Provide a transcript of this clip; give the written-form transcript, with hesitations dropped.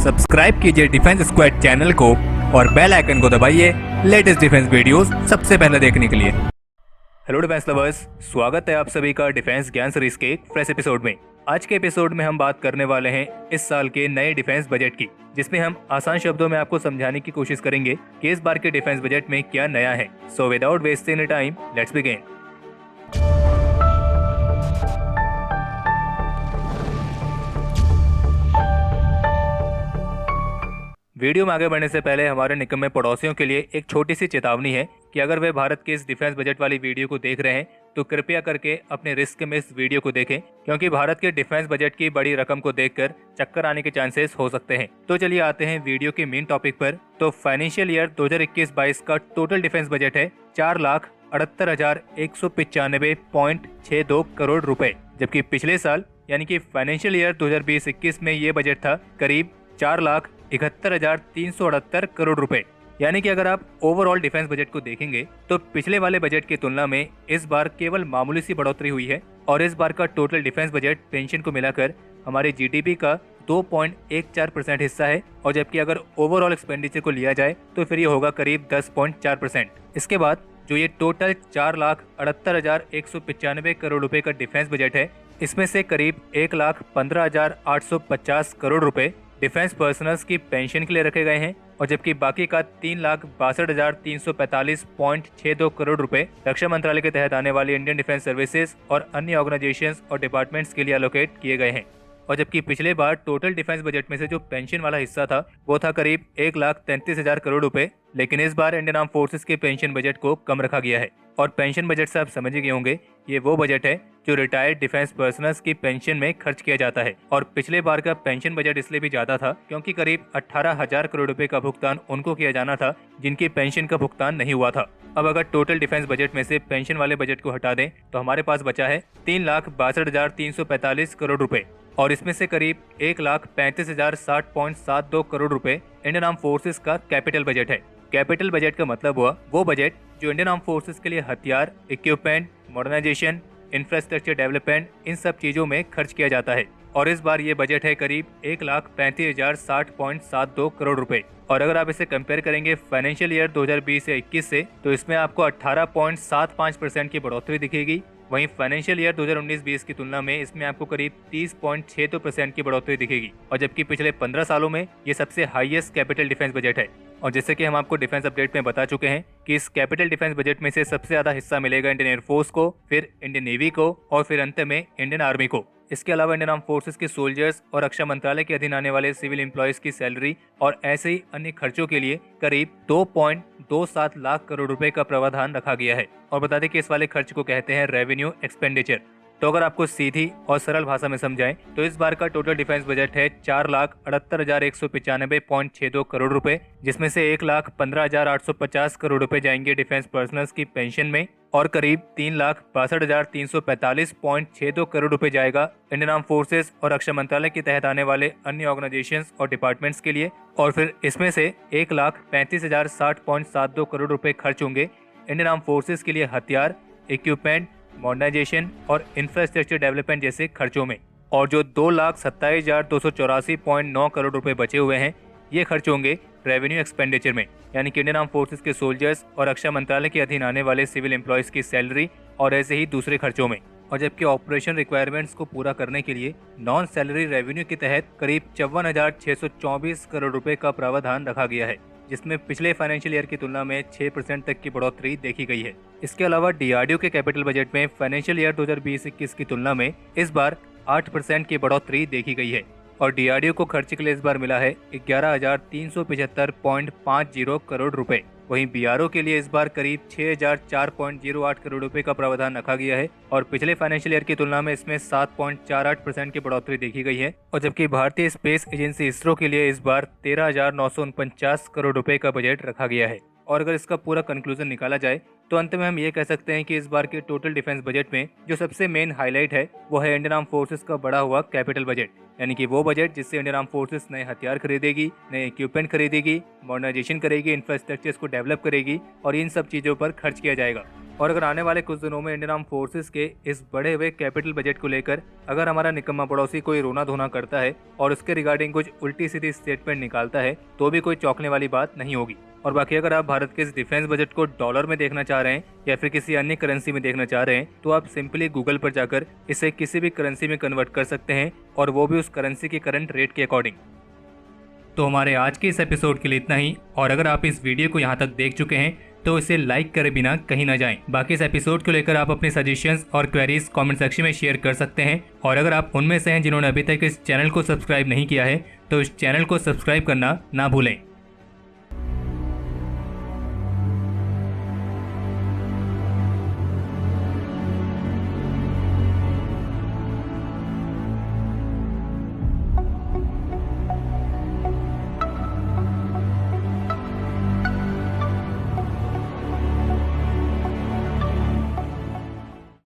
Subscribe कीजिए defence squad channel को और बेल आइकन को दबाइए लेटेस्ट डिफेंस वीडियोस सबसे पहले देखने के लिए। हेलो डिफेंस लवर्स, स्वागत है आप सभी का डिफेंस ज्ञान सीरीज के फ्रेश एपिसोड में। आज के एपिसोड में हम बात करने वाले हैं इस साल के नए डिफेंस बजट की, जिसमें हम आसान शब्दों में आपको समझाने की कोशिश करेंगे कि इस बार के डिफेंस बजट में क्या नया है। So without wasting any time, let's begin. Video में आगे बढ़ने से पहले हमारे निकम्मे पड़ोसियों के लिए एक छोटी सी चेतावनी है कि अगर वे भारत के इस डिफेंस बजट वाली वीडियो को देख रहे हैं तो कृपया करके अपने रिस्क में इस वीडियो को देखें, क्योंकि भारत के डिफेंस बजट की बड़ी रकम को देखकर चक्कर आने के चांसेस हो सकते हैं। तो चलिए आते हैं वीडियो के मेन टॉपिक पर। तो फाइनेंशियल ईयर 2021-22 का टोटल डिफेंस बजट है 4,78,195.62 करोड़ रुपए, जबकि पिछले साल यानी कि फाइनेंशियल ईयर 2020-21 में ये बजट था करीब 4,71,368 करोड़ रुपए। यानी कि अगर आप ओवरऑल डिफेंस बजट को देखेंगे तो पिछले वाले बजट की तुलना में इस बार केवल मामूली सी बढ़ोतरी हुई है और इस बार का टोटल डिफेंस बजट पेंशन को मिलाकर हमारे जीडीपी का 2.14% हिस्सा है, और जबकि अगर ओवरऑल एक्सपेंडिचर को लिया जाए तो फिर ये होगा करीब 10.4%। इसके बाद जो ये टोटल 4,78,195 करोड़ रुपए का डिफेंस बजट है, इसमें से करीब 1,15,850 करोड़ रुपए डिफेंस पर्सनल्स की पेंशन के लिए रखे गए हैं, और जबकि बाकी का 3,62,345.62 करोड़ रुपए रक्षा मंत्रालय के तहत आने वाली इंडियन डिफेंस सर्विसेज और अन्य ऑर्गेनाइजेशंस और डिपार्टमेंट्स के लिए एलोकेट किए गए हैं। और जबकि पिछले बार टोटल डिफेंस बजट में से जो पेंशन वाला हिस्सा था वो था करीब 1,33,000 करोड़ रुपए, लेकिन इस बार इंडियन आर्म फोर्सेस के पेंशन बजट को कम रखा गया है। और पेंशन बजट से आप समझ गए होंगे, ये वो बजट है जो रिटायर्ड डिफेंस पर्सनल्स की पेंशन में खर्च किया जाता है। और पिछले बार का पेंशन बजट इसलिए भी ज्यादा था क्योंकि करीब 18,000 करोड़ रुपए का भुगतान उनको किया जाना था जिनकी पेंशन का भुगतान नहीं हुआ था। अब अगर टोटल डिफेंस बजट में से पेंशन वाले बजट को हटा दें तो हमारे पास बचा है 3,62,345 करोड़ रुपए, और इसमें से करीब 1,35,060.72 करोड़ रुपए इंडियन आर्म फोर्सेस का कैपिटल बजट है। कैपिटल बजट का मतलब हुआ वो बजट जो इंडियन आर्म फोर्सेस के लिए हथियार, इक्विपमेंट, मॉडर्नाइजेशन, इंफ्रास्ट्रक्चर डेवलपमेंट, इन सब चीजों में खर्च किया जाता है। और इस बार ये बजट है करीब 1,35,060.72 करोड़ रुपए। और अगर आप इसे कंपेयर करेंगे फाइनेंशियल ईयर 2020 से 21 से, तो इसमें आपको 18.75% की बढ़ोतरी दिखेगी। वहीं फाइनेंशियल ईयर 2019-20 की तुलना में इसमें आपको करीब 30.62% की बढ़ोतरी दिखेगी। और जबकि पिछले 15 सालों में ये सबसे हाईएस्ट कैपिटल डिफेंस बजट है। और जैसे कि हम आपको डिफेंस अपडेट में बता चुके हैं कि इस कैपिटल डिफेंस बजट में से सबसे ज्यादा हिस्सा मिलेगा इंडियन एयरफोर्स को, फिर इंडियन नेवी को, और फिर अंत में इंडियन आर्मी को। इसके अलावा इंडियन आर्म फोर्सेस के सोल्जर्स और रक्षा मंत्रालय के अधीन आने वाले सिविल एम्प्लॉयज की सैलरी और ऐसे ही अन्य खर्चों के लिए करीब 2.27 लाख करोड़ रुपए का प्रावधान रखा गया है। और बता दें कि इस वाले खर्च को कहते हैं रेवेन्यू एक्सपेंडिचर। तो अगर आपको सीधी और सरल भाषा में समझाएं तो इस बार का टोटल डिफेंस बजट है 4,78,195.62 करोड़ रुपए, जिसमें से 1,15,850 करोड़ रुपए जाएंगे डिफेंस पर्सनल्स की पेंशन में, और करीब 3,62,345.62 करोड़ रुपए जाएगा इंडियन आर्म फोर्सेस और रक्षा मंत्रालय के तहत आने वाले अन्य ऑर्गेनाइजेशंस और डिपार्टमेंट्स के लिए। और फिर इसमें से 1,35,060.72 करोड़ रुपए खर्च होंगे इंडियन आर्म फोर्सेस के लिए हथियार, इक्विपमेंट, मॉडर्नाइजेशन और इंफ्रास्ट्रक्चर डेवलपमेंट जैसे खर्चों में। और जो 2,27,284.9 करोड़ रुपए बचे हुए हैं ये खर्च होंगे रेवेन्यू एक्सपेंडिचर में, यानी कि इंडियन आर्म फोर्सेस के सोल्जर्स और रक्षा मंत्रालय के अधीन आने वाले सिविल एम्प्लॉयज की सैलरी और ऐसे ही दूसरे खर्चों में। और जबकि ऑपरेशन रिक्वायरमेंट्स को पूरा करने के लिए नॉन सैलरी रेवेन्यू के तहत करीब 54,624 करोड़ रुपए का प्रावधान रखा गया है, जिसमें पिछले फाइनेंशियल ईयर की तुलना में 6% तक की बढ़ोतरी देखी गई है। इसके अलावा डीआरडीओ के कैपिटल बजट में फाइनेंशियल ईयर 2020-21 की तुलना में इस बार 8% की बढ़ोतरी देखी गई है, और डीआरडीओ को खर्च के लिए इस बार मिला है 11,375.50 करोड़ रुपए। वहीं बीआरओ के लिए इस बार करीब 6,004.08 करोड़ रुपए का प्रावधान रखा गया है, और पिछले फाइनेंशियल ईयर की तुलना में इसमें 7.48% की बढ़ोतरी देखी गई है। और जबकि भारतीय स्पेस एजेंसी इसरो के लिए इस बार 13,949 करोड़ रुपए का बजट रखा गया है। और अगर इसका पूरा कंक्लूजन निकाला जाए तो अंत में हम ये कह सकते हैं कि इस बार के टोटल डिफेंस बजट में जो सबसे मेन हाईलाइट है वो है इंडियन आर्म फोर्सेस का बढ़ा हुआ कैपिटल बजट, यानी कि वो बजट जिससे इंडियन आर्म फोर्सेस नए हथियार खरीदेगी, नए इक्विपमेंट खरीदेगी, मॉडर्नाइजेशन करेगी, इंफ्रास्ट्रक्चर्स को डेवलप करेगी और इन सब चीज़ों पर खर्च किया जाएगा। और अगर आने वाले कुछ दिनों में इंडियन आर्म फोर्सेस के इस बढ़े हुए कैपिटल बजट को लेकर अगर हमारा निकम्मा पड़ोसी कोई रोना धोना करता है और उसके रिगार्डिंग कुछ उल्टी सीधी स्टेटमेंट निकालता है तो भी कोई चौंकने वाली बात नहीं होगी। और बाकी अगर आप भारत के इस डिफेंस बजट को डॉलर में देखना चाह रहे हैं या फिर किसी अन्य करेंसी में देखना चाह रहे हैं तो आप सिंपली गूगल पर जाकर इसे किसी भी करेंसी में कन्वर्ट कर सकते हैं, और वो भी उस करेंसी के करंट रेट के अकॉर्डिंग। तो हमारे आज के इस एपिसोड के लिए इतना ही, और अगर आप इस वीडियो को यहाँ तक देख चुके हैं तो इसे लाइक करे बिना कहीं ना जाएं। बाकी इस एपिसोड को लेकर आप अपने सजेशंस और क्वेरीज कमेंट सेक्शन में शेयर कर सकते हैं, और अगर आप उनमें से हैं जिन्होंने अभी तक इस चैनल को सब्सक्राइब नहीं किया है तो इस चैनल को सब्सक्राइब करना ना भूलें।